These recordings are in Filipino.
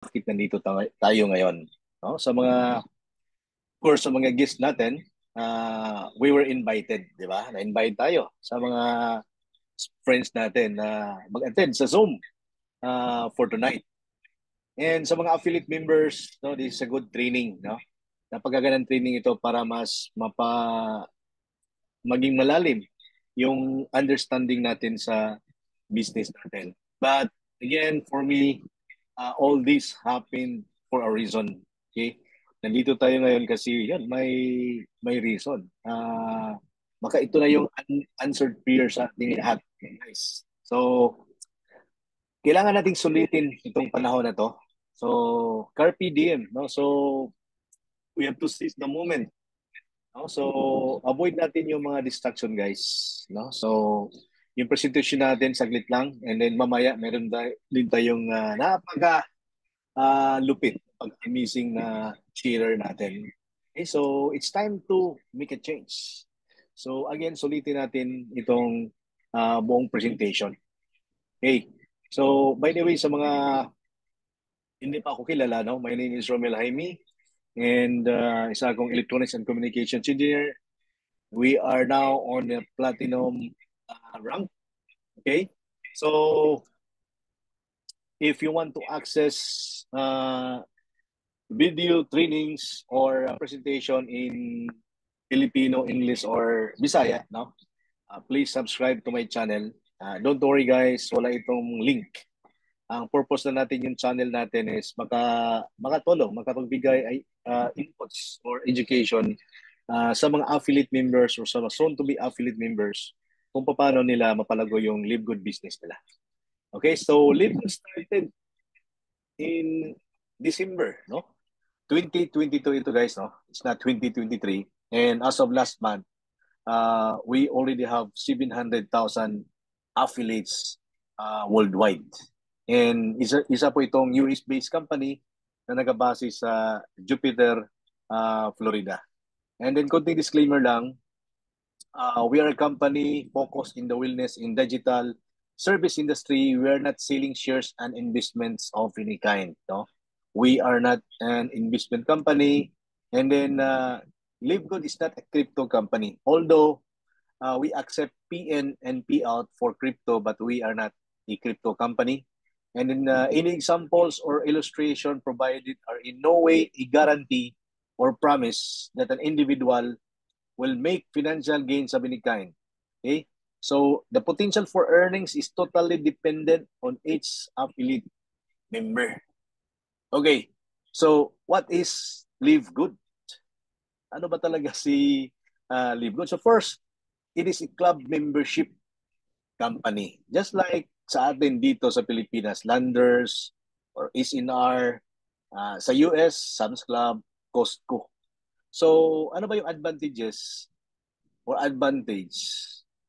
bakit nandito tayo ngayon. No? Sa mga guests natin, we were invited, di ba? Na-invite tayo sa mga friends natin na mag-attend sa Zoom for tonight. And sa mga affiliate members, no, this is a good training, no? Napagaganan training ito para maging malalim yung understanding natin sa business natin. But again, for me, all this happened for a reason. Okay? Nandito tayo ngayon kasi yan, may reason. Baka ito na yung unanswered prayer sa ating lahat, guys. So, kailangan nating sulitin itong panahon na to. So, carpe diem, no? So, we have to seize the moment. No? So, avoid natin yung mga distraction, guys. No? So, yung presentation natin, saglit lang. And then mamaya, din tayong lupit pag-amazing na cheerer natin. Okay, so, it's time to make a change. So, again, sulitin natin itong buong presentation. Okay. So, by the way, sa mga hindi pa ako kilala, no? My name is Romel Jaime and isa akong Electronics and Communications Engineer. We are now on the platinum rank. Okay. So, if you want to access video trainings or presentation in Filipino, English, or Bisaya, no? Please subscribe to my channel. Don't worry guys, wala itong link. Ang purpose na natin yung channel natin is makatulong, makapagbigay inputs or education sa mga affiliate members or sa soon to be affiliate members kung paano nila mapalago yung Live Good business nila. Okay, so Live Good started in December, no? 2022 ito guys, no? It's not 2023. And as of last month, we already have 700,000 affiliates worldwide. And isa po itong US-based company na nagabase sa Jupiter, Florida. And then konting disclaimer lang, we are a company focused in the wellness in digital service industry. We are not selling shares and investments of any kind. No? We are not an investment company. And then LiveGood is not a crypto company. Although we accept PN and P-out for crypto, but we are not a crypto company. And then any examples or illustration provided are in no way a guarantee or promise that an individual will make financial gains of any kind. Okay? So the potential for earnings is totally dependent on each affiliate member. Okay. So what is Live Good? Ano ba talaga si Live Good? So first, it is a club membership company. Just like sa atin dito sa Pilipinas, Landers or SNR, sa US, Sam's Club, Costco. So, ano ba yung advantages or advantage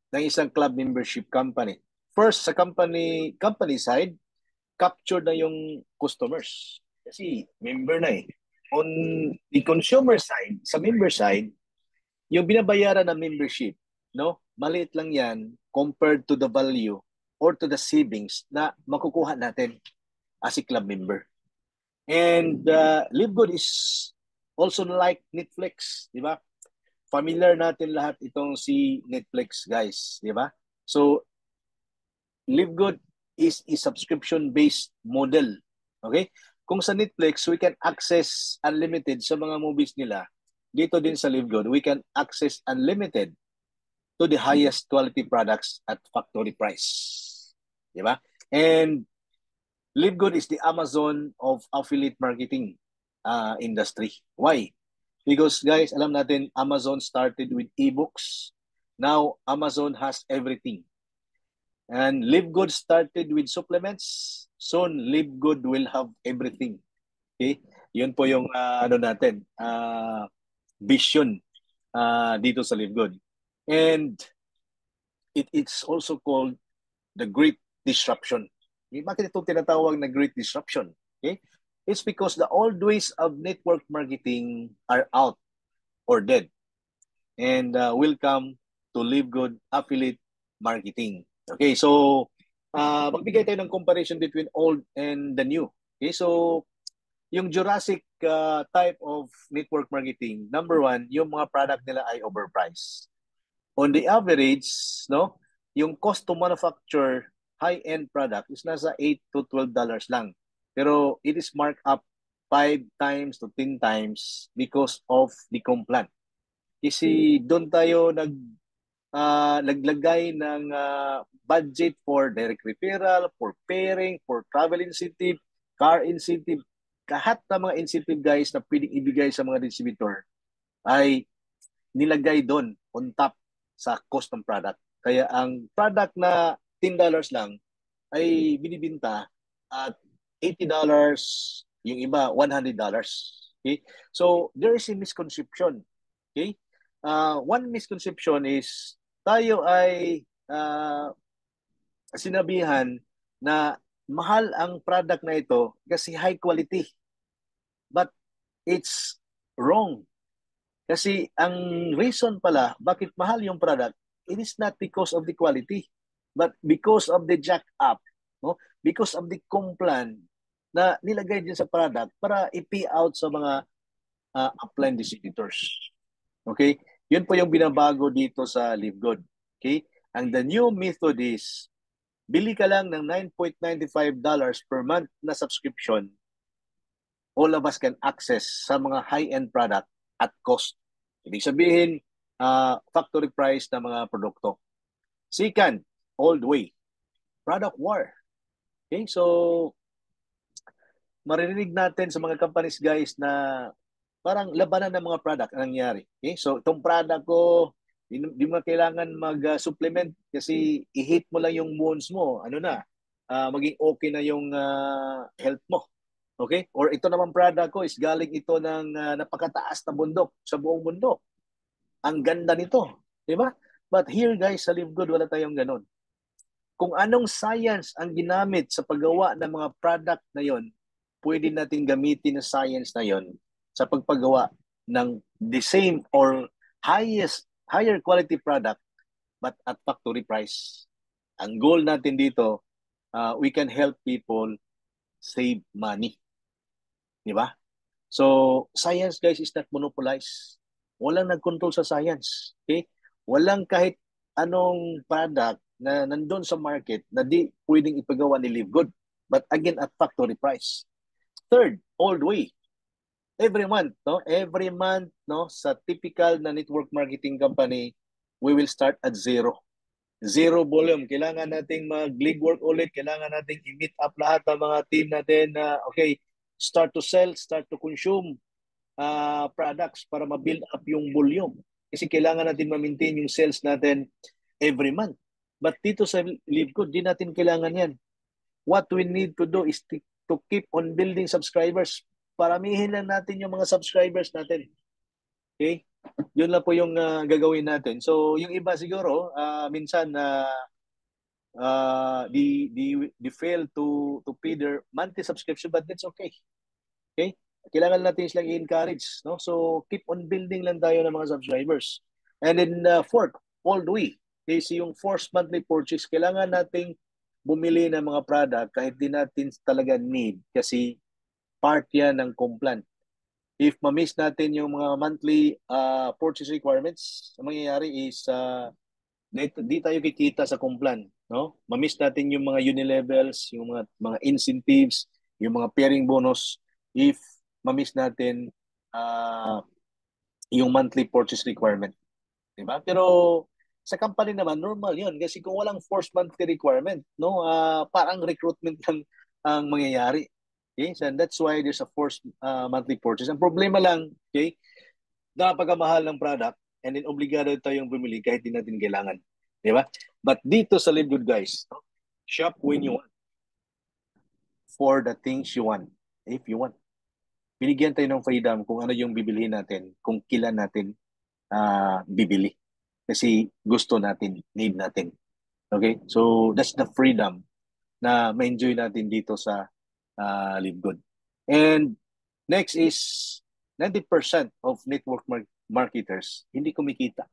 ng isang club membership company? First, sa company side, capture na yung customers. Kasi member na eh. On the consumer side, sa member side, yung binabayaran ng membership, no? Maliit lang yan compared to the value or to the savings na makukuha natin as a club member. And Live Good is also like Netflix, di ba? Familiar natin lahat itong si Netflix, guys, di ba? So, Live Good is a subscription-based model. Okay? Kung sa Netflix, we can access unlimited sa mga movies nila. Dito din sa Live Good, we can access unlimited to the highest quality products at factory price. Di ba? And Live Good is the Amazon of affiliate marketing industry. Why? Because guys, alam natin, Amazon started with ebooks. Now, Amazon has everything. And Live Good started with supplements. Soon, Live Good will have everything. Okay? Yun po yung vision dito sa Live Good. And it's also called the Great Disruption. Okay? Bakit ito tinatawag na Great Disruption? Okay? It's because the old ways of network marketing are out or dead and will come to Live Good affiliate marketing. Okay, so magbigay tayo ng comparison between old and the new. Okay, so yung Jurassic type of network marketing, number one, yung mga product nila ay overpriced. On the average, no, yung cost to manufacture high-end product is nasa $8 to $12 lang. Pero it is marked up 5 times to 10 times because of the complant. Kasi doon tayo naglagay ng budget for direct referral, for pairing, for travel incentive, car incentive, lahat ng mga incentive guys na pwedeng ibigay sa mga distributor ay nilagay doon on top sa cost ng product. Kaya ang product na $10 lang ay binibinta at $80, yung iba $100. Okay? So there is a misconception. Okay? One misconception is tayo ay sinabihan na mahal ang product na ito kasi high quality. But it's wrong. Kasi ang reason pala bakit mahal yung product, it is not because of the quality, but because of the jack up, no? Because of the complan na nilagay din sa product para i-pay out sa mga upline distributors. Okay? Yun po yung binabago dito sa LiveGood. Okay? And the new method is bili ka lang ng $9.95 per month na subscription. All of us can access sa mga high-end product at cost. Ibig sabihin, factory price na mga produkto. Second, old way, product war. Okay, so maririnig natin sa mga companies guys na parang labanan ng mga product ang nangyari. Okay, so itong product ko, di mo kailangan mag-supplement kasi i-hit mo lang yung wounds mo. Ano na, maging okay na yung health mo. Okay? Or ito naman product ko is galing ito ng napakataas na bundok sa buong mundo. Ang ganda nito. Di ba? But here guys, sa LiveGood, wala tayong ganun. Kung anong science ang ginamit sa paggawa ng mga product na yon, pwede natin gamitin na science na yon sa pagpagawa ng the same or higher quality product but at factory price. Ang goal natin dito, we can help people save money. Di ba? So, science guys is not monopolized. Walang nag-control sa science. Okay? Walang kahit anong product na nandun sa market na di pwedeng ipagawa ni LiveGood. But again, at factory price. Third, old way. Every month, no? Every month, no, sa typical na network marketing company, we will start at zero. Zero volume. Kailangan nating mag-legwork ulit. Kailangan nating i-meet up lahat ng mga team natin na, okay, start to sell, start to consume products para ma-build up yung volume. Kasi kailangan natin ma-maintain yung sales natin every month. But dito sa LiveGood, di natin kailangan yan. What we need to do is to keep on building subscribers. Paramihin lang natin yung mga subscribers natin. Okay? Yun lang po yung gagawin natin. So, yung iba siguro, minsan they fail to pay their monthly subscription, but that's okay. Okay? Kailangan natin silang i-encourage. No? So, keep on building lang tayo ng mga subscribers. And then, fourth, old way. Kasi yung forced monthly purchase, kailangan nating bumili ng mga product kahit di natin talaga need kasi part yan ng complant. If ma-miss natin yung mga monthly purchase requirements, ang mangyayari is di tayo kikita sa complant. No? Ma-miss natin yung mga unilevels, yung mga incentives, yung mga pairing bonus if ma-miss natin yung monthly purchase requirement. Diba? Pero sa company naman, normal yun. Kasi kung walang forced monthly requirement, no, parang recruitment lang ang mangyayari. Okay? So that's why there's a forced monthly purchase. Ang problema lang, okay, napagkamahal ng product and then obligado tayong bumili kahit di natin kailangan. Di ba? But dito sa LiveGood guys, no? Shop when you want for the things you want. If you want. Binigyan tayo ng freedom kung ano yung bibilihin natin, kung kailan natin bibili. Kasi gusto natin, need natin. Okay? So, that's the freedom na ma-enjoy natin dito sa LiveGood. And next is 90% of network marketers hindi kumikita.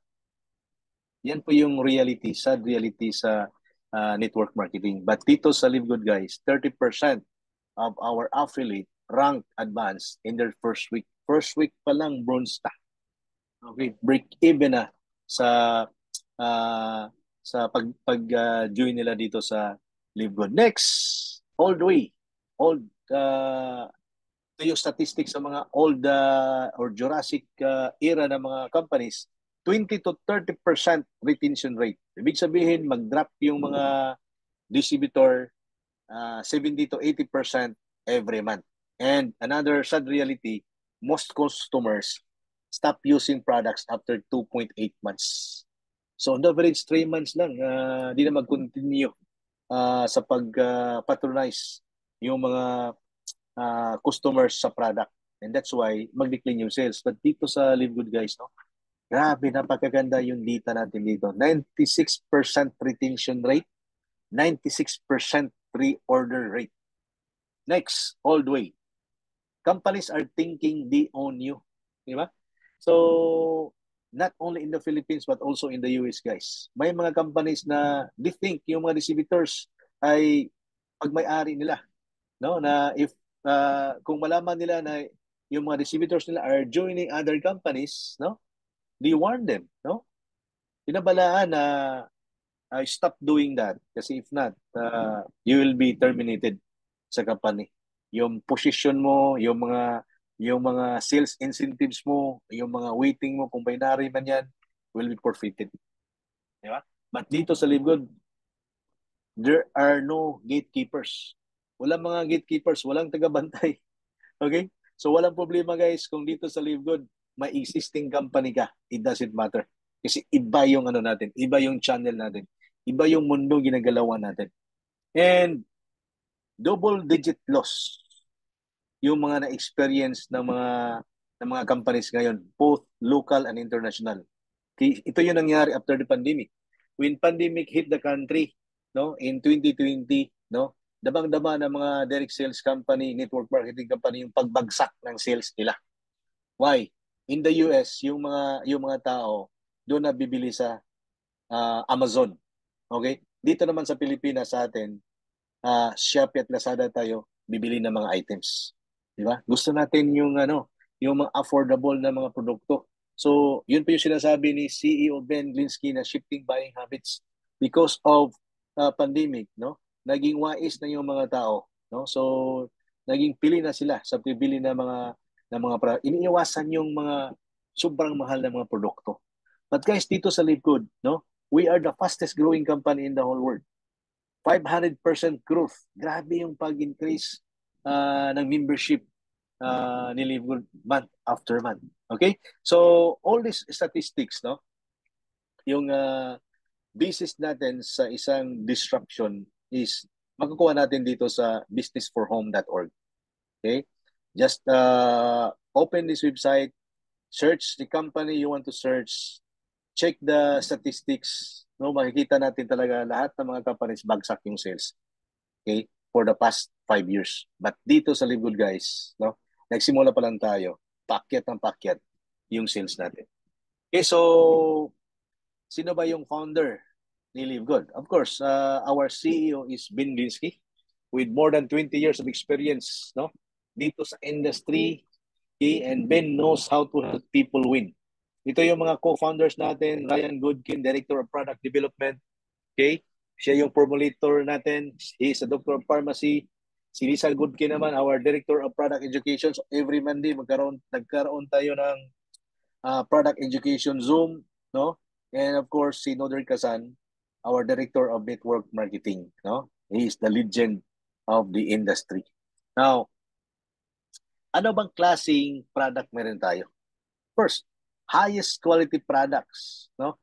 Yan po yung reality, sad reality sa network marketing. But dito sa LiveGood guys, 30% of our affiliate rank advance in their first week. First week pa lang, bronze na. Okay, break even na sa join nila dito sa Live Good. Next, old way. Old ito yung statistics sa mga old or Jurassic era ng mga companies, 20 to 30% retention rate. Ibig sabihin, mag-drop yung mga distributor 70 to 80% every month. And another sad reality, most customers stop using products after 2.8 months. So on average, 3 months lang, di na mag-continue sa pag-patronize yung mga customers sa product. And that's why mag-decline yung sales. But dito sa Live Good guys, no? Grabe, napakaganda yung data natin dito. 96% retention rate, 96% pre-order rate. Next, all the way. Companies are thinking they own you. Di ba? So, not only in the Philippines but also in the US, guys. May mga companies na they think yung mga distributors ay pag-may-ari nila. No? Na if kung malaman nila na yung mga distributors nila are joining other companies, no? They warn them, no? Pinabalaan na stop doing that kasi if not, you will be terminated sa company. Yung position mo, yung mga sales incentives mo, yung mga waiting mo, kung binary man yan, will be forfeited. Di ba? But dito sa Live Good, there are no gatekeepers. Walang mga gatekeepers, walang tagabantay. Okay? So walang problema guys kung dito sa Live Good may existing company ka, it doesn't matter. Kasi iba yung ano natin, iba yung channel natin, iba yung mundo ginagalawan natin. And double digit loss yung mga na-experience ng mga companies ngayon, both local and international. Ito yung nangyari after the pandemic. When pandemic hit the country, no, in 2020, no, dabang-dama ng mga direct sales company, network marketing company yung pagbagsak ng sales nila. Why? In the US, yung mga tao doon na bibili sa Amazon. Okay? Dito naman sa Pilipinas sa atin, Shopee at Lazada tayo bibili ng mga items. Di ba? Gusto natin yung mga affordable na mga produkto. So, yun po yung sinasabi ni CEO Ben Glinsky na shifting buying habits because of pandemic, no? Naging wais na yung mga tao, no? So, naging pili na sila sa pibili ng mga iniiwasan yung mga sobrang mahal na mga produkto. But guys, dito sa Live Good, no? We are the fastest growing company in the whole world. 500% growth. Grabe yung pag-increase ng membership ni Live Good month after month. Okay? So, all these statistics, no? Yung basis natin sa isang disruption is makukuha natin dito sa businessforhome.org. Okay? Just open this website, search the company you want to search, check the statistics, no? Makikita natin talaga lahat ng mga companies bagsak yung sales. Okay? For the past 5 years. But dito sa Live Good guys, no? Nagsimula pa lang tayo, pakyat ng pakyat yung sales natin. Okay, so sino ba yung founder ni Live Good? Of course, our CEO is Ben Glinsky with more than 20 years of experience, no? Dito sa industry, okay? And Ben knows how to help people win. Ito yung mga co-founders natin, Ryan Goodkin, Director of Product Development. Okay? Siya yung formulator natin. He is a Doctor of Pharmacy. Si Lisa Goodkin naman, our Director of Product Education. So every Monday, nagkaroon tayo ng Product Education Zoom. No? And of course, si Noder Kazan, our Director of Network Marketing. No? He is the legend of the industry. Now, ano bang klaseng product meron tayo? First, highest quality products, no?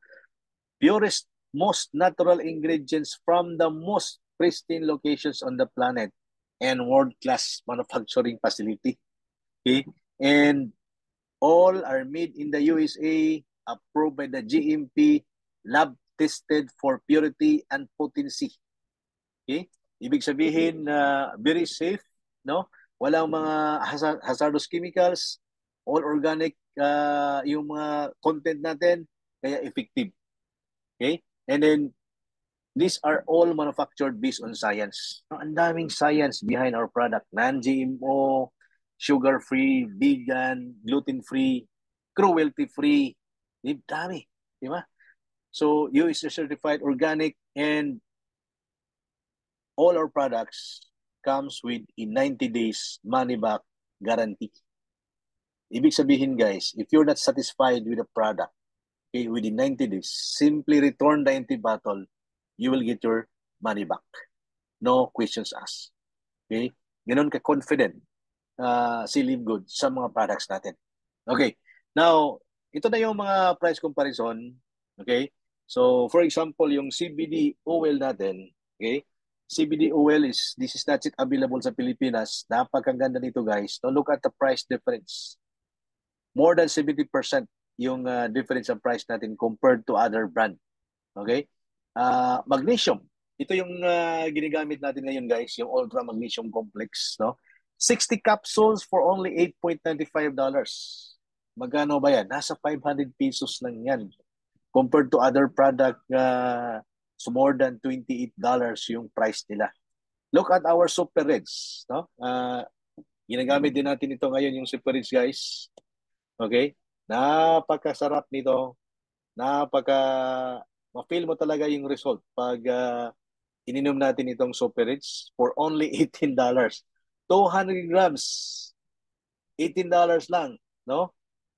Purest, most natural ingredients from the most pristine locations on the planet and world-class manufacturing facility. Okay? And all are made in the USA, approved by the GMP, lab tested for purity and potency. Okay? Ibig sabihin na very safe, no? Walang mga hazardous chemicals, all organic yung mga content natin, kaya effective. Okay? And then, these are all manufactured based on science. No, ang daming science behind our product. Non-GMO, sugar-free, vegan, gluten-free, cruelty-free. Dami, di ba? So, USDA certified organic, and all our products comes with a 90 days money back guarantee. Ibig sabihin guys, if you're not satisfied with the product, okay, within 90 days, simply return the empty bottle, you will get your money back. No questions asked. Okay? Ganun ka-confident si Live Good sa mga products natin. Okay. Now, ito na yung mga price comparison. Okay? So, for example, yung CBD oil natin, okay? CBD oil this is not yet available sa Pilipinas. Napakaganda nito guys. Now, look at the price difference. More than 70% yung difference ng price natin compared to other brand. Okay? Magnesium. Ito yung ginagamit natin ngayon guys, yung Ultra Magnesium Complex, no? 60 capsules for only $8.95. Magkano ba yan? Nasa 500 pesos lang yan. Compared to other product, so more than $28 yung price nila. Look at our Super Reds, no? Ginagamit din natin ito ngayon yung Super Reds guys. Okay? Napakasarap nito. Ma-feel mo talaga yung result pag ininom natin itong Super Rich for only $18. 200 grams, $18 lang, no?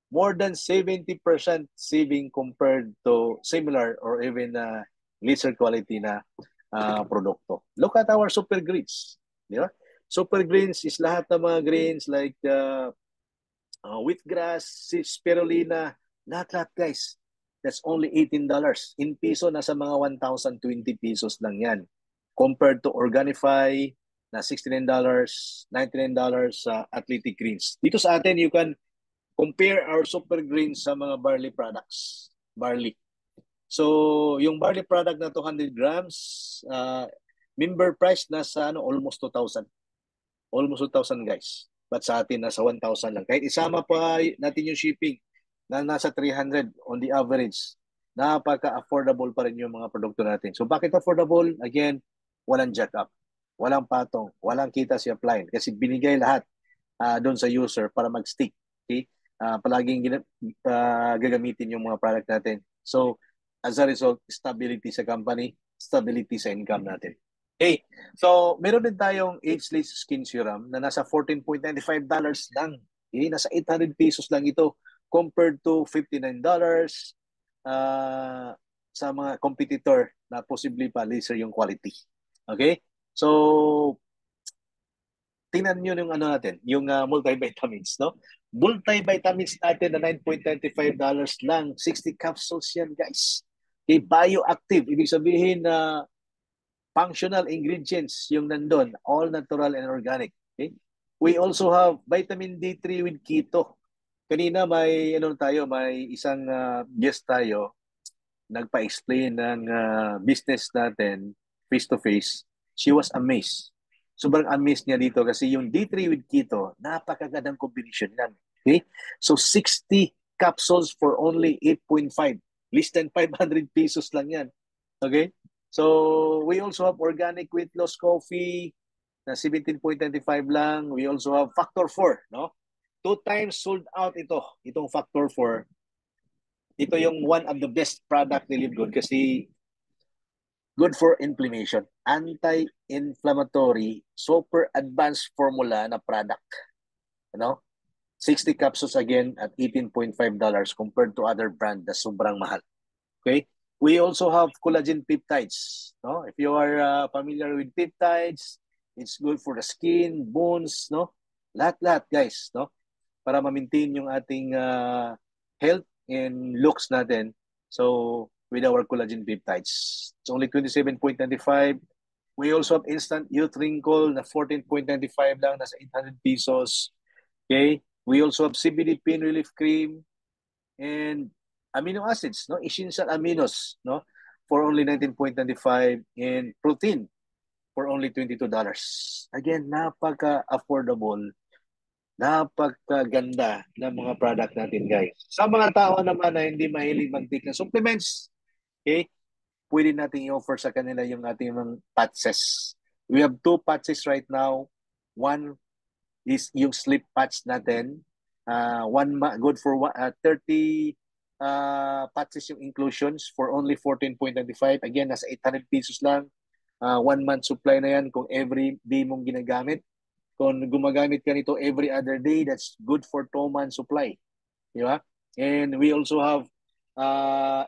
More than 70% saving compared to similar or even lesser quality na produkto. Look at our Super Greens, di ba? Super Greens is lahat ng mga greens like wheatgrass, spirulina, lahat guys. That's only $18. In piso, nasa mga 1,020 pesos lang yan. Compared to Organifi, na $69, $99 sa Athletic Greens. Dito sa atin, you can compare our Super Greens sa mga barley products. Barley. So, yung barley product na 200 grams, member price nasa almost 2,000. Almost 2,000 guys. But sa atin, nasa 1,000 lang. Kahit isama pa natin yung shipping, na nasa 300 on the average, napaka-affordable pa rin yung mga produkto natin. So bakit affordable? Again, walang jack up, walang patong, walang kita si upline kasi binigay lahat doon sa user para mag-stick. Okay? Palaging gagamitin yung mga product natin. So as a result, stability sa company, stability sa income natin. Okay, so meron din tayong Ageless Skin Serum na nasa $14.95 lang. Okay, nasa 800 pesos lang ito compared to $59 sa mga competitor na possibly pa lesser yung quality. Okay? So, tingnan nyo yung natin, yung multivitamins, no? Multivitamins natin na $9.95 lang. 60 capsules yan, guys. Okay, bioactive. Ibig sabihin na functional ingredients yung nandun. All natural and organic. Okay? We also have vitamin D3 with keto. Kanina may may isang guest tayo nagpa-explain ng business natin face to face. She was amazed. Sobrang amazed niya dito kasi yung D3 with keto, napakagandang combination yan. Okay? So 60 capsules for only 8.5. Less than 500 pesos lang yan. Okay? So we also have organic weight loss coffee na 17.95 lang. We also have Factor 4, no? 2 times sold out itong Factor 4. Ito yung one of the best product ni Live Good kasi good for inflammation. Anti-inflammatory, super advanced formula na product. Ano? 60 capsules again at $18.5 compared to other brand na sobrang mahal. Okay? We also have collagen peptides. No? If you are familiar with peptides, it's good for the skin, bones, no? Lahat-lahat, guys, no? Para ma-maintain yung ating health and looks natin. So, with our collagen peptides. It's only $27.95. We also have instant youth wrinkle na $14.95 lang, nasa 800 pesos. Okay? We also have CBD pain relief cream and amino acids, no? Essential aminos, no? For only $19.95 and protein for only $22. Again, napaka-affordable, napakaganda ng mga product natin, guys. Sa mga tao naman na hindi mahilig mag-take ng supplements, okay, pwede natin i-offer sa kanila yung ating mga patches. We have 2 patches right now. One is yung sleep patch natin. Good for 30 patches yung inclusions for only 14.95. Again, nasa 800 pesos lang. 1 month supply na yan kung every day mong ginagamit. Kung gumagamit ka nito every other day, that's good for 2 months supply. Di ba? And we also have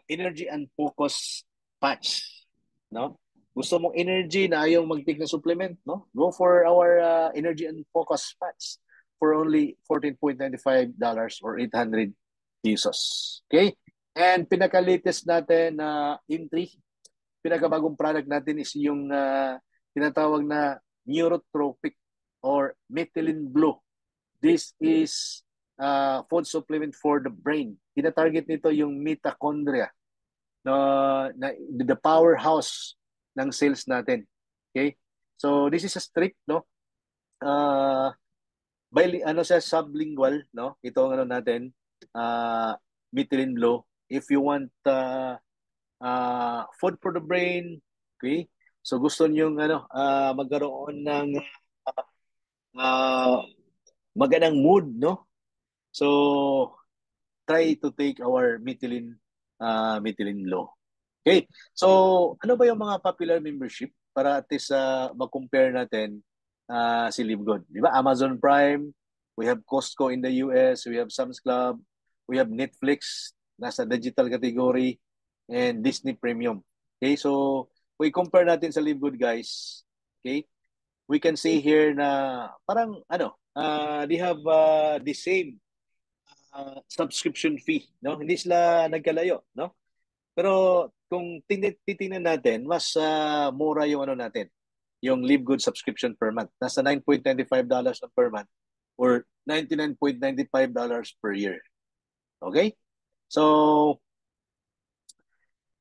energy and focus patch. No? Gusto mong energy na ayaw mag-take ng supplement, no? Go for our energy and focus patch for only $14.95 or 800 pesos. Okay? And pinaka-latest natin na entry, pinakabagong product natin is yung tinatawag na neurotropic or methylene blue. This is food supplement for the brain. Tina-target nito yung mitochondria, the powerhouse ng cells natin. Okay? So this is a strict, no? Sublingual, no? Ito ang natin, methylene blue. If you want food for the brain, okay? So gusto niyo magkaroon ng magandang mood, no? So try to take our methylene blue. Okay. So ano ba yung mga popular membership para at least mag-compare natin si Live Good, di ba? Amazon Prime, we have Costco in the US, we have Sam's Club, we have Netflix nasa digital category, and Disney Premium. Okay, so we compare natin sa Live Good, guys. Okay, we can see here na parang they have the same subscription fee, no? Hindi sila nagkalayo, no? Pero kung titingnan natin, mas mura yung natin, yung Live Good subscription per month. Nasa $9.95 na per month or $99.95 per year. Okay? So,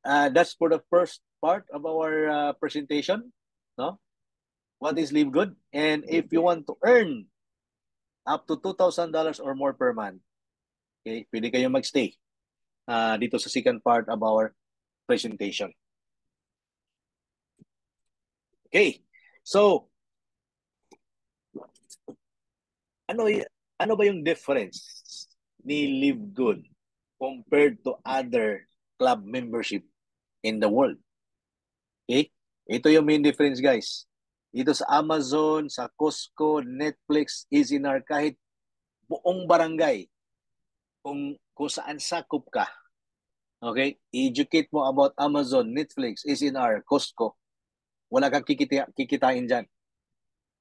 that's for the first part of our presentation. No? What is Live Good? And if you want to earn up to $2,000 or more per month, okay, pwede kayong magstay dito sa second part of our presentation. Okay. So, ano ba yung difference ni Live Good compared to other club membership in the world? Okay? Ito yung main difference, guys. Dito sa Amazon, sa Costco, Netflix, Easynar, kahit buong barangay, kung saan sakop ka, okay? Educate mo about Amazon, Netflix, Easynar, Costco, wala kang kikitain dyan.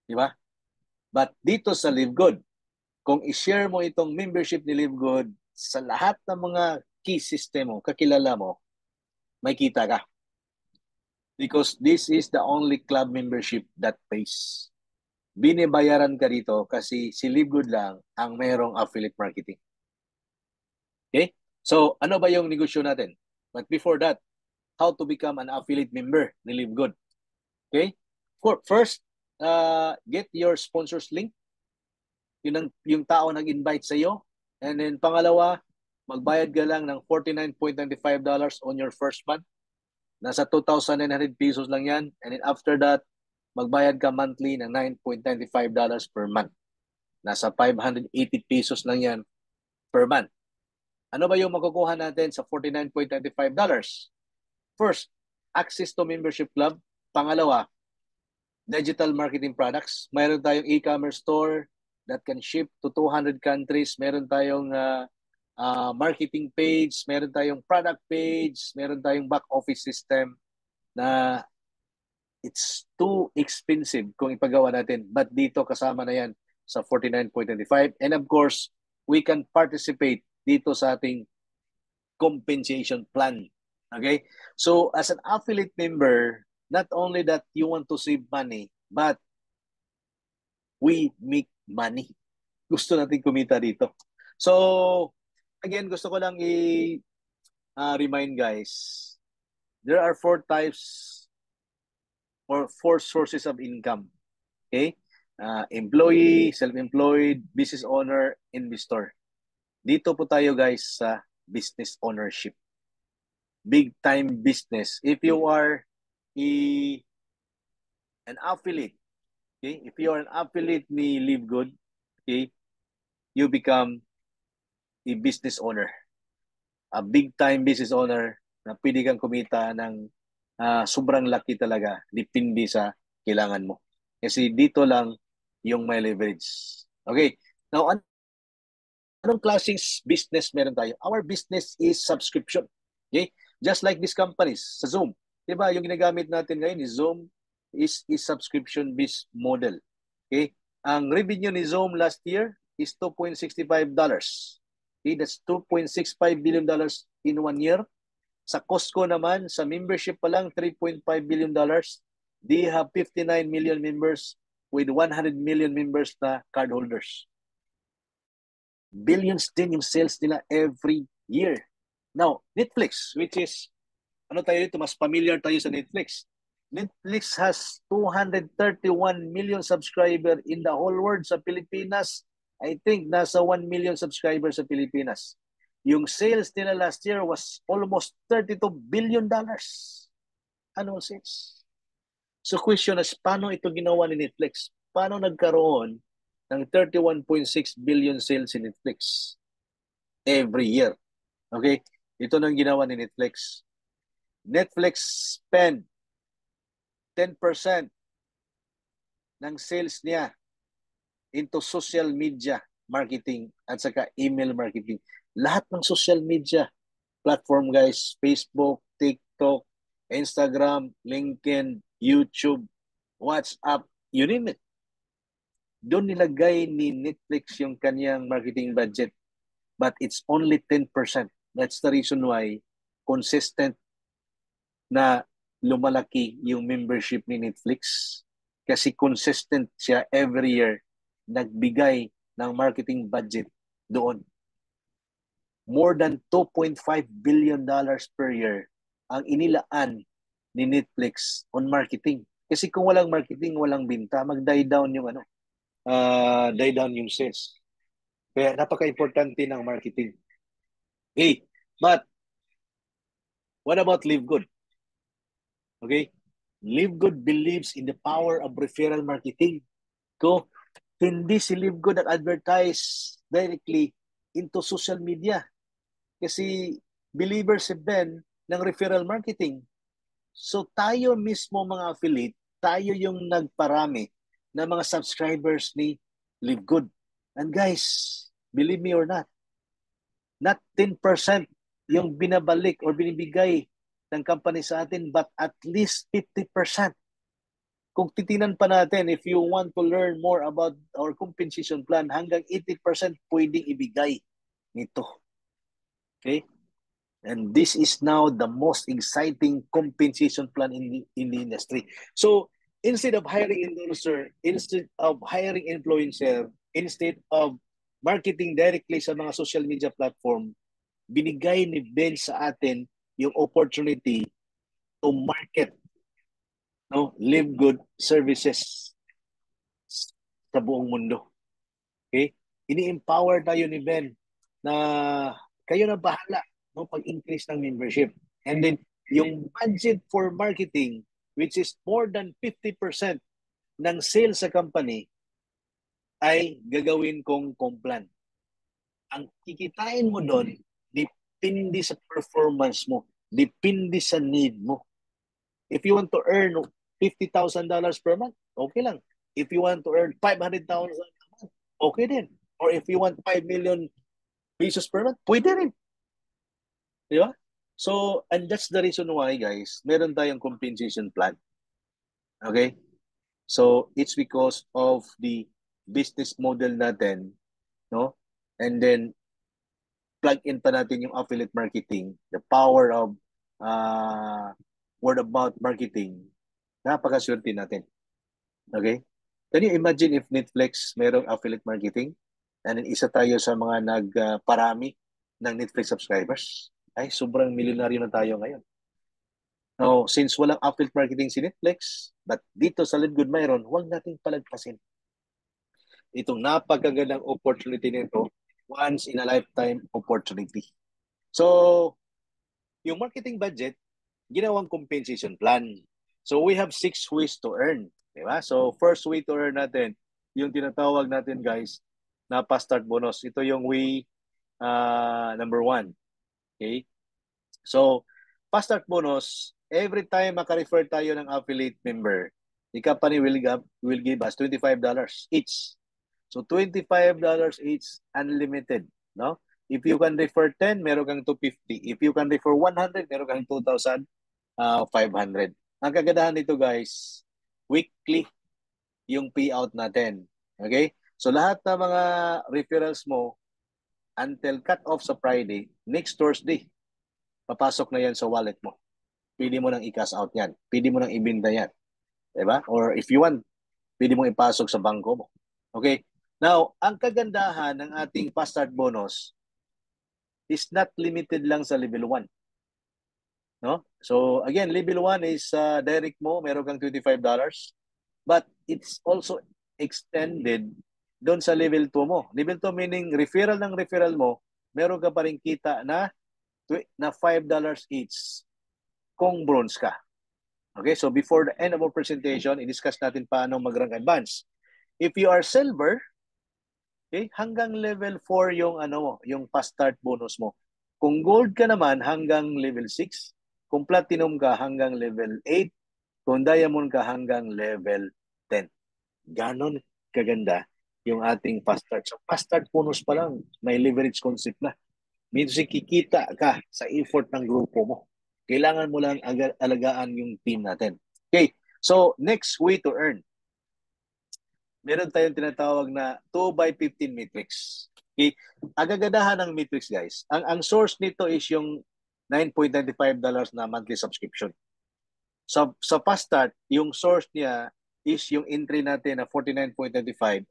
Di ba? But dito sa Live Good, kung i-share mo itong membership ni Live Good sa lahat ng mga key system mo, kakilala mo, may kita ka. Because this is the only club membership that pays. Binibayaran ka dito kasi si Live Good lang ang mayroong affiliate marketing. Okay? So, ano ba yung negosyo natin? But before that, how to become an affiliate member ni Live Good? Okay? First, get your sponsors link. Yung tao nag-invite sa iyo. And then pangalawa, magbayad ka lang ng $49.95 on your first month. Nasa 2,900 pesos lang yan. And then after that, magbayad ka monthly ng $9.95 per month. Nasa 580 pesos lang yan per month. Ano ba yung makukuha natin sa $49.95? First, access to membership club. Pangalawa, digital marketing products. Mayroon tayong e-commerce store that can ship to 200 countries. Meron tayong marketing page, meron tayong product page, meron tayong back office system na it's too expensive kung ipagawa natin. But dito kasama na yan sa $49.25. And of course, we can participate dito sa ating compensation plan. Okay? So as an affiliate member, not only that you want to save money, but we make money. Gusto natin kumita dito. So, again, gusto ko lang i-remind guys, there are 4 types or 4 sources of income. Okay? Employee, self-employed, business owner, investor. Dito po tayo guys sa business ownership. Big time business. If you are an affiliate, okay? If you are an affiliate ni Live Good, okay, you become a business owner. A big-time business owner na pwede kang kumita ng sobrang laki talaga, depende sa kailangan mo. Kasi dito lang yung may leverage. Okay, now anong klaseng business meron tayo? Our business is subscription. Okay? Just like these companies sa Zoom. Diba, yung ginagamit natin ngayon is Zoom is subscription-based model. Okay? Ang revenue ni Zoom last year is $2.65. Okay? That's $2.65 billion in 1 year. Sa Costco naman, sa membership pa lang, $3.5 billion. They have 59 million members with 100 million members na cardholders. Billions din yung sales nila every year. Now, Netflix, which is, ano tayo dito, mas familiar tayo sa Netflix. Netflix has 231 million subscribers in the whole world sa Pilipinas. I think nasa 1 million subscribers sa Pilipinas. Yung sales nila last year was almost $32 billion. Annual sales. So question is, paano ito ginawa ni Netflix? Paano nagkaroon ng 31.6 billion sales in Netflix every year? Okay? Ito nang ginawa ni Netflix. Netflix spend 10% ng sales niya into social media marketing at saka email marketing. Lahat ng social media platform, guys, Facebook, TikTok, Instagram, LinkedIn, YouTube, WhatsApp, you name it. Doon nilagay ni Netflix yung kanyang marketing budget, but it's only 10%. That's the reason why consistent na lumalaki yung membership ni Netflix, kasi consistent siya every year nagbigay ng marketing budget doon. More than $2.5 billion per year ang inilaan ni Netflix on marketing. Kasi kung walang marketing, walang binta, mag-die down yung die down yung sales. Kaya napaka-importante ng marketing. Okay, but what about Live Good? Okay, Live Good believes in the power of referral marketing. Ko, hindi si Live Good nag-advertise directly into social media. Kasi believers si Ben ng referral marketing. So tayo mismo mga affiliate, tayo yung nagparami ng mga subscribers ni Live Good. And guys, believe me or not 10% yung binabalik or binibigay ng company sa atin, but at least 50%. Kung titinan pa natin, if you want to learn more about our compensation plan, hanggang 80% pwedeng ibigay nito. Okay? And this is now the most exciting compensation plan in the industry. So instead of hiring endorser, instead of hiring influencer, instead of marketing directly sa mga social media platform, binigay ni Ben sa atin yung opportunity to market, Live Good services sa buong mundo. Okay? Ini-empower tayo ni Ben na kayo na bahala pag-increase ng membership. And then, yung budget for marketing, which is more than 50% ng sales sa company, ay gagawin kong complan. Ang kikitain mo doon, depende sa performance mo, depende sa need mo. If you want to earn $50,000 per month, okay lang. If you want to earn $500,000 a month, okay din. Or if you want 5 million pesos per month, pwede rin. Di ba? So, and that's the reason why, guys, meron tayong compensation plan. Okay? So, it's because of the business model natin, no? And then, plug in pa natin yung affiliate marketing, the power of word of mouth marketing. Napakaswerte natin. Okay? Can you imagine if Netflix merong affiliate marketing? And then isa tayo sa mga nagparami ng Netflix subscribers? Ay, sobrang milyonaryo na tayo ngayon. Now, since walang affiliate marketing si Netflix, but dito sa Live Good mayroon, huwag nating palagpasin itong napakagandang opportunity nito, once in a lifetime opportunity. So, yung marketing budget, ginawang compensation plan. So, we have 6 ways to earn. Diba? So, first way to earn natin, yung tinatawag natin, guys, na fast start bonus. Ito yung way number 1. Okay? So, fast start bonus, every time maka-refer tayo ng affiliate member, the company will give us $25 each. So, $25 each, unlimited. No? If you can refer 10, meron kang 250. If you can refer 100, meron kang 2,500. Ang kagandahan nito guys, weekly yung payout natin. Okay? So lahat ng mga referrals mo until cut off sa Friday, next Thursday, papasok na yan sa wallet mo. Pwede mo nang i-cash out yan. Pwede mo nang ibenta yan. Diba? Or if you want, pwede mo ipasok sa bangko mo. Okay? Now, ang kagandahan ng ating fast start bonus is not limited lang sa level 1. No? So again, level 1 is direct mo, meron kang $25. But it's also extended doon sa level 2 mo. Level 2 meaning referral ng referral mo, meron ka pa rin kita na $5 each kung bronze ka. Okay, so before the end of our presentation, i-discuss natin paano mag-rank advance. If you are silver, okay, hanggang level 4 yung yung fast start bonus mo. Kung gold ka naman hanggang level 6, kung platinum ka hanggang level 8, kung diamond ka hanggang level 10. Ganon kaganda yung ating fast start. So fast start bonus pa lang, may leverage concept na. Means kikita ka sa effort ng grupo mo. Kailangan mo lang alagaan yung team natin. Okay, so next way to earn. Meron tayong tinatawag na 2x15 matrix. Okay, ang gagadahan ng matrix guys, ang source nito is yung $9.95 na monthly subscription. Sa fast start, yung source niya is yung entry natin na 49.95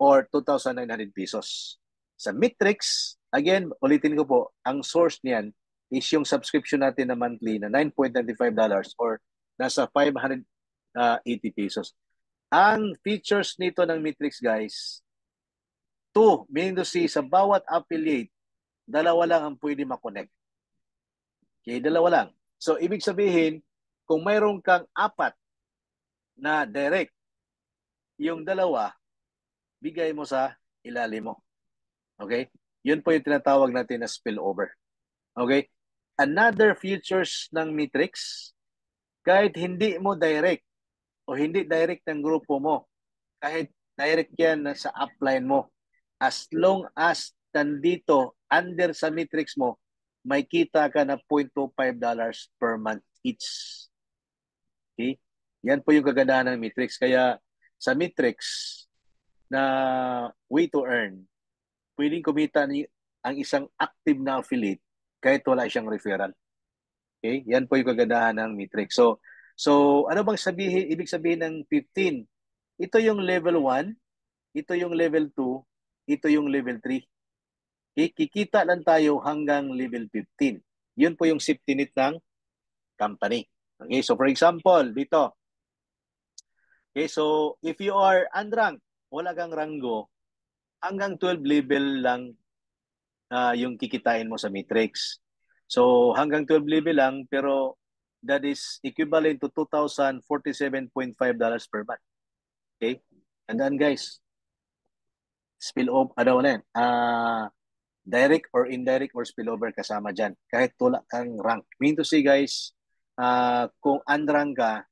or 2,900 pesos. Sa Matrix, again, ulitin ko po, ang source niyan is yung subscription natin na monthly na $9.95 or nasa 580 pesos. Ang features nito ng Matrix, guys, meaning to say, sa bawat affiliate, dalawa lang ang pwede makonect. Okay, dalawa lang. So, ibig sabihin, kung mayroon kang 4 na direct, yung dalawa, bigay mo sa ilalim mo. Okay? Yun po yung tinatawag natin na spillover. Okay? Another features ng Matrix, kahit hindi mo direct o hindi direct ng grupo mo, kahit direct yan sa upline mo, as long as nandito, under sa Matrix mo, may kita ka na $0.25 per month each. Okay? Yan po yung kagandahan ng Matrix. Kaya sa Matrix na way to earn, pwedeng kumita ang isang active na affiliate kahit wala siyang referral. Okay? Yan po yung kagandahan ng Matrix. So ano bang ibig sabihin ng 15? Ito yung level 1, ito yung level 2, ito yung level 3. Okay? Kikita lang tayo hanggang level 15. Yun po yung safety net ng company. Okay? So for example, dito. Okay, so if you are unranked, wala kang ranggo, hanggang 12 level lang yung kikitain mo sa Matrix. So hanggang 12 level lang, pero that is equivalent to $2,047.5 per month. Okay? And then guys, spillover, direct or indirect or spillover kasama dyan. Kahit wala kang rank. Mean to say guys, kung unrank ka,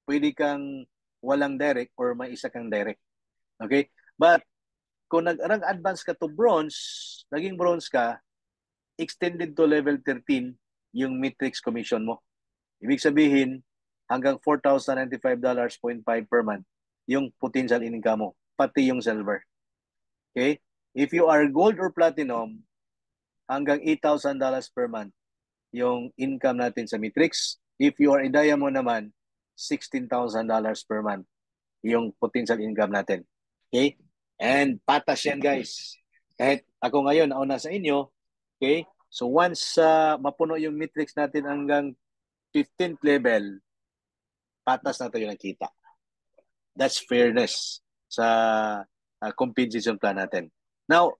pwede kang walang direct or may isa kang direct. Okay? But kung nag-rank advance ka to bronze, naging bronze ka, extended to level 13 yung Matrix commission mo. Ibig sabihin, hanggang $4,095.5 per month yung potential income mo, pati yung silver. Okay? If you are gold or platinum, hanggang $8,000 per month yung income natin sa Matrix. If you are a diamond naman, $16,000 per month yung potential income natin. Okay? And patas yan guys. Kahit ako ngayon nauna sa inyo, okay? So once mapuno yung Matrix natin hanggang 15th level, patas na tayo nakita. That's fairness sa compensation plan natin. Now,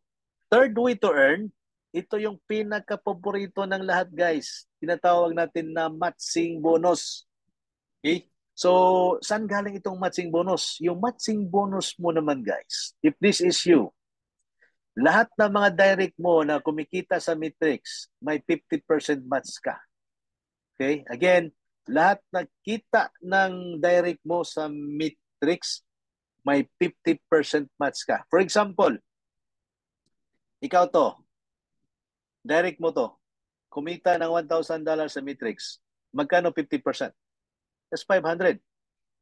third way to earn, ito yung pinaka-paborito ng lahat guys. Tinatawag natin na matching bonus. Okay? So, saan galing itong matching bonus? Yung matching bonus mo naman guys, if this is you, Lahat ng mga direct mo na kumikita sa Matrix, may 50% match ka. Okay? Again, lahat na kita ng direct mo sa Matrix, may 50% match ka. For example, ikaw to, direct mo to, kumita ng $1,000 sa Matrix, magkano 50%? That's 500.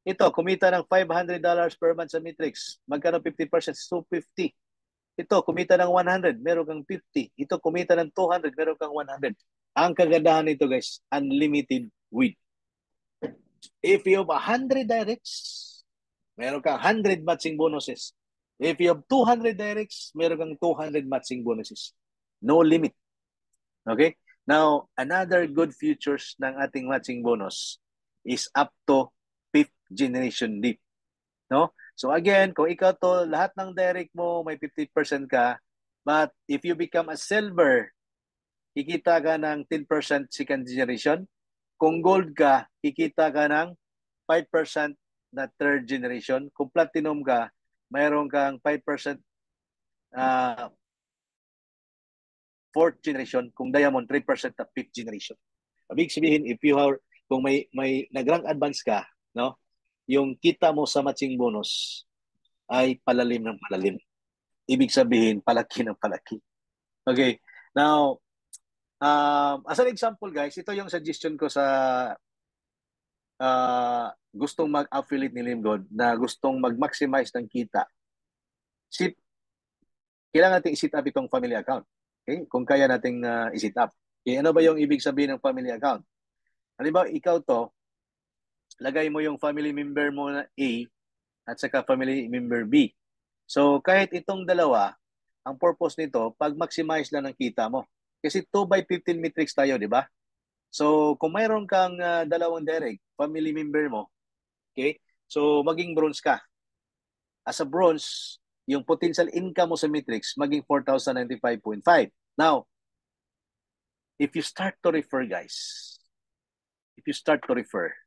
Ito, kumita ng $500 per month sa Matrix, magkano 50%? 250. Ito, kumita ng 100, meron kang 50. Ito, kumita ng 200, meron kang 100. Ang kagandahan nito guys, unlimited win. If you have 100 directs, meron kang 100 matching bonuses. If you have 200 directs, meron kang 200 matching bonuses. No limit. Okay? Now, another good features ng ating matching bonus is up to 5th generation leap. No? So again, kung ikaw to, lahat ng direct mo, may 50% ka. But if you become a silver, kikita ka ng 10% second generation. Kung gold ka, kikita ka ng 5% na third generation. Kung platinum ka, mayroon kang 5% fourth generation. Kung diamond, 3% na fifth generation. Ibig sabihin, if you are, kung may nag-rank advance ka, no, yung kita mo sa matching bonus ay palalim ng palalim. Ibig sabihin, palaki ng palaki. Okay. Now, as an example, guys, ito yung suggestion ko sa gustong mag-affiliate ni Limgod na gustong mag-maximize ng kita. Kailangan natin i-set up itong family account. Okay? Kung kaya nating i-set up. Okay? Ano ba yung ibig sabihin ng family account? Halimbawa, ikaw to, lagay mo yung family member mo na A at saka family member B. So, kahit itong dalawa, ang purpose nito, pag-maximize lang ng kita mo. Kasi 2 by 15 matrix tayo, di ba? So, kung mayroon kang dalawang direct, family member mo, okay? So, maging bronze ka. As a bronze, yung potential income mo sa matrix, maging 4,095.5. Now, if you start to refer, guys,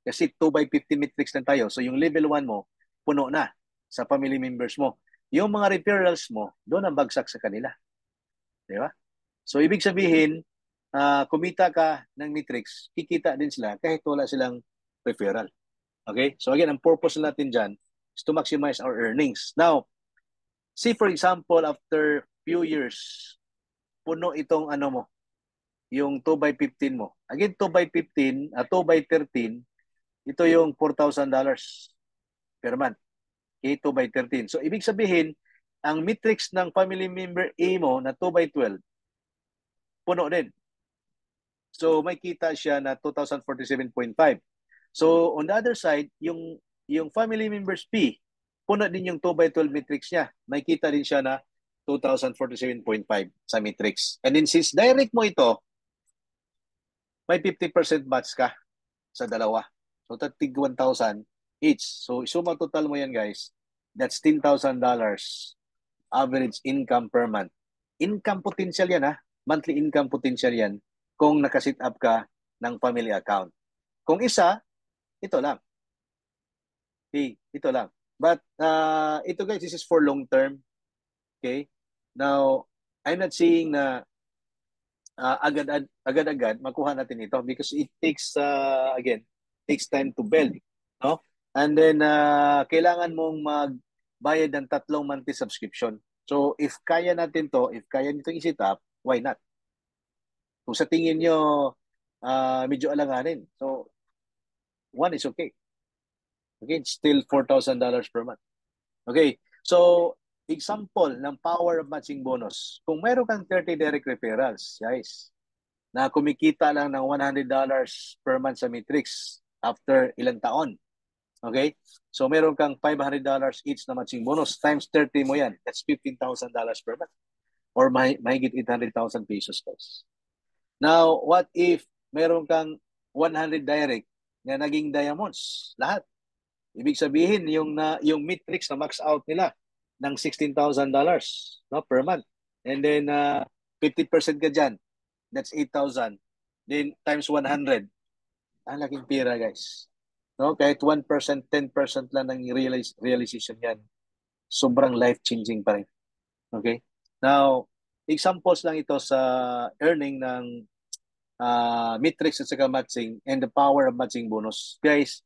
kasi 2 by 50 matrix lang tayo, so yung level 1 mo, puno na sa family members mo. Yung mga referrals mo, doon ang bagsak sa kanila. Di ba? So, ibig sabihin, kumita ka ng matrix, kikita din sila kahit wala silang referral. Okay? So, again, ang purpose natin dyan is to maximize our earnings. Now, see for example, after few years, puno itong ano mo, yung 2 by 15 mo. Again, 2 by 15, 2 by 13, ito yung $4,000 per month. Okay, 2 by 13. So, ibig sabihin, ang matrix ng family member A mo na 2 by 12, puno din. So, may kita siya na 2,047.5. So, on the other side, yung family members P, puno din yung 2 by 12 matrix niya. May kita din siya na 2,047.5 sa matrix. And then since direct mo ito, may 50% match ka sa dalawa. So, tatig 1,000 each. So, isuma total mo yan, guys. That's $10,000 average income per month. Income potential yan, ha? Monthly income potential yan kung nakasit up ka ng family account. Kung isa, ito lang. Okay, ito lang. But ito guys, this is for long term. Okay? Now, I'm not saying na agad-agad makuha natin ito because it takes again, takes time to build, no? And then kailangan mong magbayad ng 3 monthly subscription. So if kaya natin to, if kaya nito i-set up, why not? Kung sa tingin nyo medyo alanganin. So one is okay. Okay, it's still $4,000 per month. Okay, so example ng power of matching bonus. Kung meron kang 30 direct referrals, guys, na kumikita lang ng $100 per month sa matrix after ilang taon. Okay? So meron kang $500 each na matching bonus times 30 mo yan. That's $15,000 per month. Or mahigit 800,000 pesos, guys. Now, what if meron kang 100 direct na naging diamonds? Lahat. Ibig sabihin, yung matrix na max out nila ng $16,000 no, per month. And then 50% ka dyan. That's 8,000. Then times 100. Ang laking pira, guys. No, kahit 1%, 10% lang ng realization yan. Sobrang life-changing pa rin. Okay? Now, examples lang ito sa earning ng matrix at saka matching and the power of matching bonus. Guys,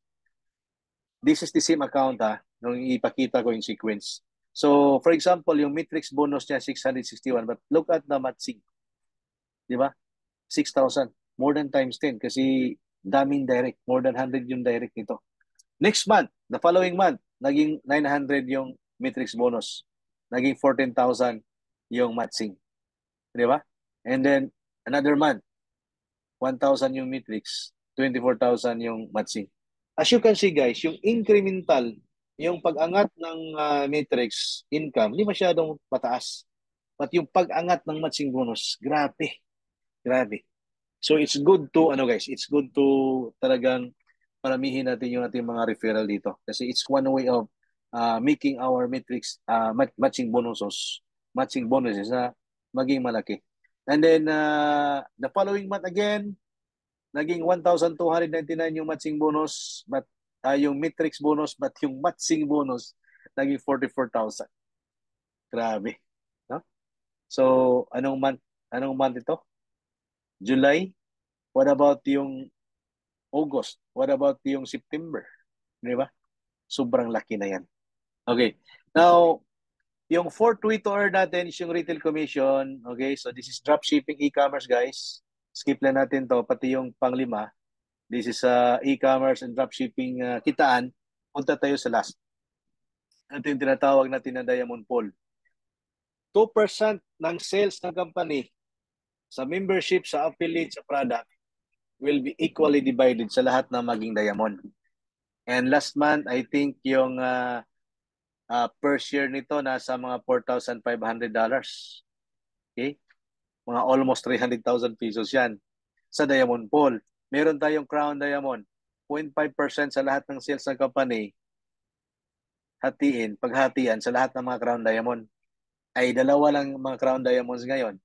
this is the same account nung ipakita ko yung sequence. So, for example, yung matrix bonus niya 661 but look at the matching. Di ba? 6,000. More than times 10 kasi daming direct. More than 100 yung direct nito. Next month, the following month, naging 900 yung matrix bonus. Naging 14,000 yung matching. Di ba? And then, another month, 1,000 yung matrix, 24,000 yung matching. As you can see guys, yung incremental, yung pag-angat ng matrix income, hindi masyadong mataas. But yung pag-angat ng matching bonus, grabe. Grabe. So it's good to, ano guys, it's good to talagang paramihin natin yung ating mga referral dito. Kasi it's one way of making our matrix matching bonuses na maging malaki. And then the following month again, naging 1,299 yung matching bonus, but yung matrix bonus, but yung matching bonus, naging 44,000. Grabe. No? So, anong month ito? July? What about yung August? What about yung September? Di ba? Sobrang laki na yan. Okay. Now, yung fourth way to earn natin is yung retail commission. Okay, so this is dropshipping e-commerce, guys. Skip lang natin to, pati yung panglima. This is e-commerce and dropshipping kitaan. Punta tayo sa last. Ito yung tinatawag natin na Diamond Pool. 2% ng sales ng company sa membership, sa affiliate, sa product will be equally divided sa lahat ng maging Diamond. And last month, I think yung per share nito nasa mga $4,500. Okay? Mga almost 300,000 pesos yan sa Diamond Pool. Meron tayong Crown Diamond. 0.5% sa lahat ng sales ng company paghatian sa lahat ng mga Crown Diamond. Ay dalawa lang mga Crown Diamonds ngayon.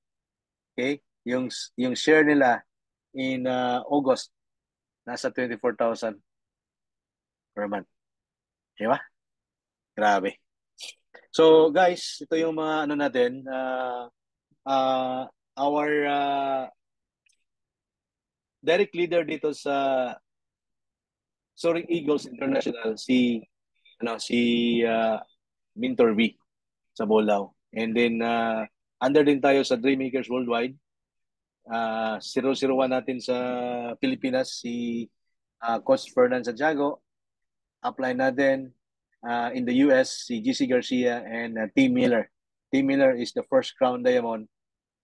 Okay? Yung share nila in August nasa 24,000 per month. Di ba? Grabe. So guys, ito yung mga ano natin our direct leader dito sa Soaring Eagles International si Mintor V sa Bolao. And then under din tayo sa Dreammakers Worldwide. 001 natin sa Pilipinas si Coach Fernan Santiago. Apply natin in the US si GC Garcia and Tim Miller. Tim Miller is the first Crown Diamond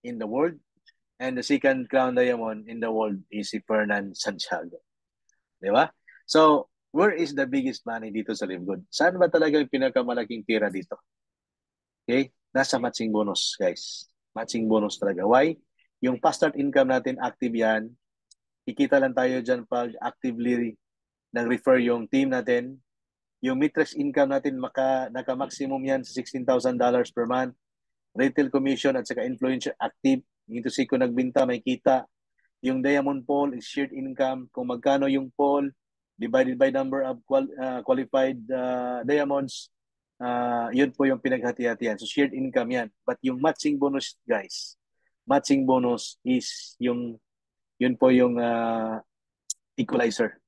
in the world and the second Crown Diamond in the world is si Fernan Santiago. Di ba? So, where is the biggest money dito sa Live Good? Saan ba talaga yung pinakamalaking tira dito? Okay? Nasa matching bonus, guys. Matching bonus talaga. Why? Yung past start income natin, active yan. Kikita lang tayo dyan pag actively nag-refer yung team natin. Yung matrix income natin, naka-maximum yan sa $16,000 per month. Retail commission at saka influencer active. Ito si ko nagbinta, may kita. Yung Diamond Pool is shared income. Kung magkano yung pool, divided by number of qualified diamonds, yun po yung pinaghati-hatian. So shared income yan. But yung matching bonus, guys, matching bonus is yun po yung equalizer.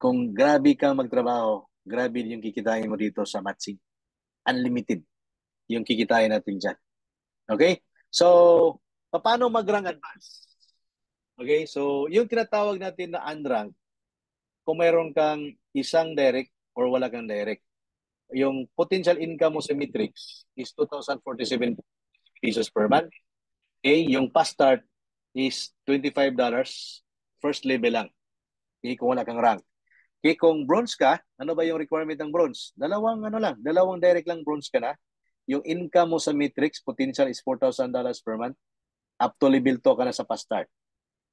Kung grabe kang magtrabaho, grabe yung kikitain mo dito sa matching. Unlimited yung kikitain natin dyan. Okay? So, paano mag-rank advance? Okay? So, yung tinatawag natin na unrank, kung mayroon kang isang direct or wala kang direct, yung potential income mo sa matrix is 2,047 pesos per month. Okay? Yung past start is $25. First level lang. Okay? Kung wala kang rank. Okay? Kung bronze ka, ano ba yung requirement ng bronze? Dalawang direct lang bronze ka na. Yung income mo sa matrix, potential is $4,000 per month. Up to level 2 ka na sa past start.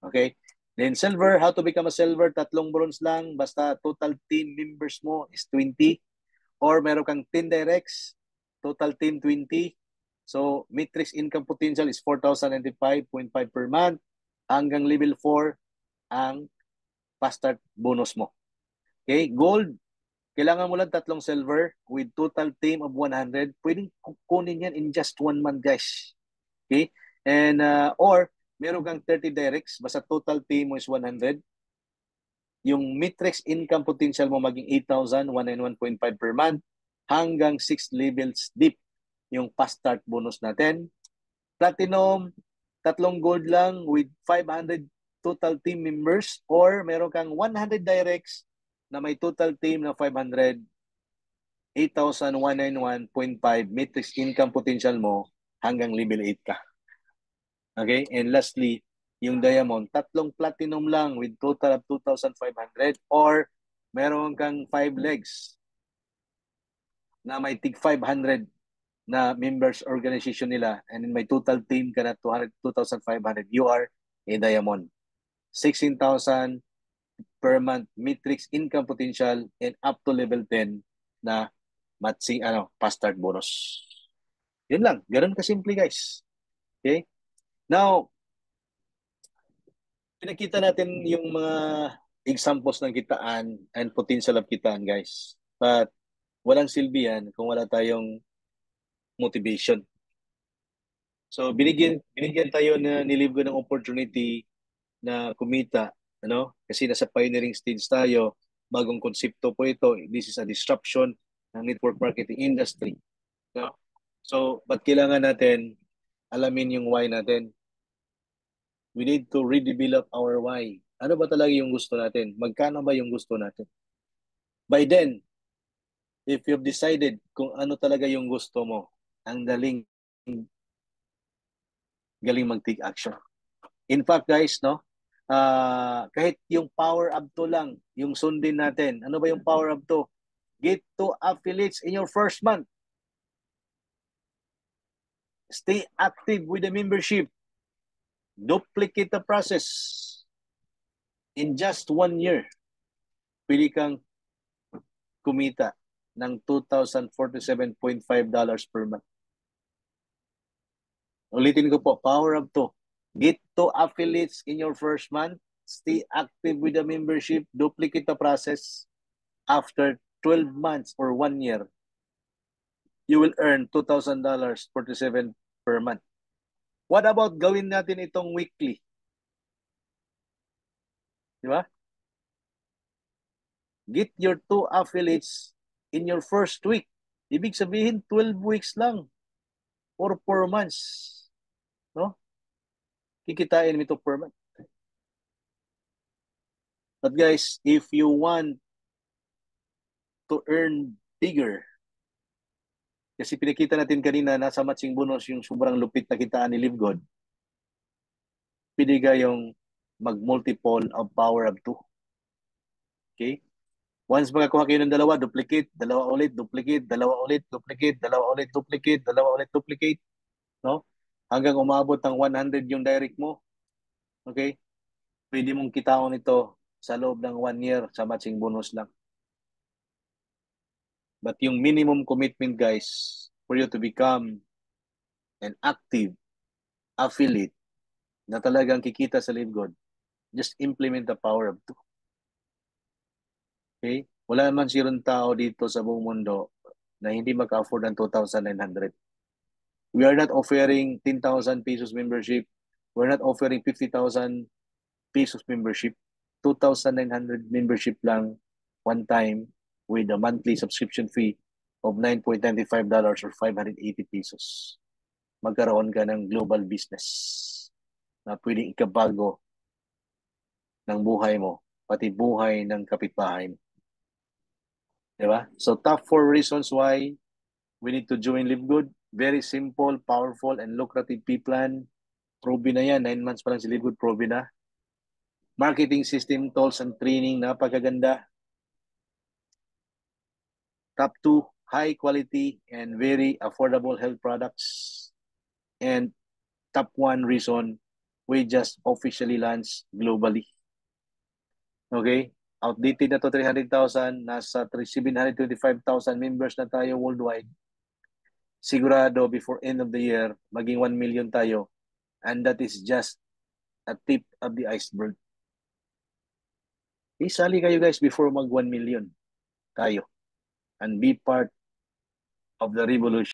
Okay? Then silver, how to become a silver? 3 bronze lang. Basta total team members mo is 20. Or meron kang 10 directs, total team 20. So, matrix income potential is 4,095.5 per month. Hanggang level 4 ang past start bonus mo. Okay? Gold, Kailangan mo lang 3 silver with total team of 100. Pwedeng kunin yan in just 1 month, guys. Okay? And, or, meron kang 30 directs, basta total team mo is 100. Yung matrix income potential mo maging 8,191.5 per month hanggang 6 levels deep yung fast start bonus natin. Platinum, 3 gold lang with 500 total team members, or meron kang 100 directs na may total team na 500, 8,191.5 matrix income potential mo hanggang level 8 ka. Okay? And lastly, yung diamond, 3 platinum lang with total of 2,500, or meron kang 5 legs na may tig 500 na members organization nila, and then may total team ka na 2,500, you are a diamond. 16,000 per month matrix income potential and up to level 10 na matching fast start bonus. Yun lang, ganoon kasimple, guys. Okay? Now, pinakita natin yung mga examples ng kitaan and potential of kitaan, guys. But walang silbi yan kung wala tayong motivation. So binigyan tayo na nilibgo ng opportunity na kumita, Kasi nasa pioneering stage tayo, bagong konsepto po ito. This is a disruption ng network marketing industry. No? So, ba't kailangan natin alamin yung why natin? We need to redevelop our why. Ano ba talaga yung gusto natin? Magkano ba yung gusto natin? By then, if you've decided kung ano talaga yung gusto mo, ang galing mag-take action. In fact, guys, kahit yung power up to lang, yung sundin natin. Ano ba yung power up to? Get 2 affiliates in your first month. Stay active with the membership. Duplicate the process. In just 1 year, pwede kang kumita ng $2,047.5 per month. Ulitin ko po, power up to. Get 2 affiliates in your first month. Stay active with the membership. Duplicate the process. After 12 months or 1 year, you will earn $2,047 per month. What about gawin natin itong weekly? Di ba? Get your 2 affiliates in your first week. Ibig sabihin, 12 weeks lang or 4 months. No? Kikitain mo ito per month. But guys, if you want to earn bigger, kasi pinakita natin kanina, nasa matching bonus yung sobrang lupit na kitaan ni LiveGod, piniga yung mag-multiple of power of 2. Okay? Once makakuha kayo ng dalawa, duplicate, dalawa ulit, duplicate, dalawa ulit, duplicate, dalawa ulit, duplicate, dalawa ulit, duplicate. No? Hanggang umabot ng 100 yung direct mo. Okay? Pwede mong kitaon ito sa loob ng 1 year sa matching bonus lang. But yung minimum commitment, guys, for you to become an active affiliate na talagang kikita sa LiveGod, just implement the power of 2. Okay? Wala naman sirong tao dito sa buong mundo na hindi maka-afford ng 2,900. We are not offering 10,000 pesos membership. We're not offering 50,000 pesos membership. 2,900 membership lang one time with a monthly subscription fee of $9.95 or 580 pesos. Magkaroon ka ng global business na pwedeng ikabago ng buhay mo, pati buhay ng kapitbahay mo. Diba? So, top 4 reasons why we need to join LiveGod. Very simple, powerful, and lucrative P-plan. Proven na yan. 9 months pa lang si LiveGod, proven na. Marketing system, tools, and training, napakaganda. Top 2, high quality and very affordable health products. And top 1 reason, we just officially launched globally. Okay? Outdated na to 300,000, nasa 725,000 members na tayo worldwide. Sigurado before end of the year, maging 1 million tayo. And that is just a tip of the iceberg. Isali kayo, guys, before mag 1 million tayo. and be part of the revolution.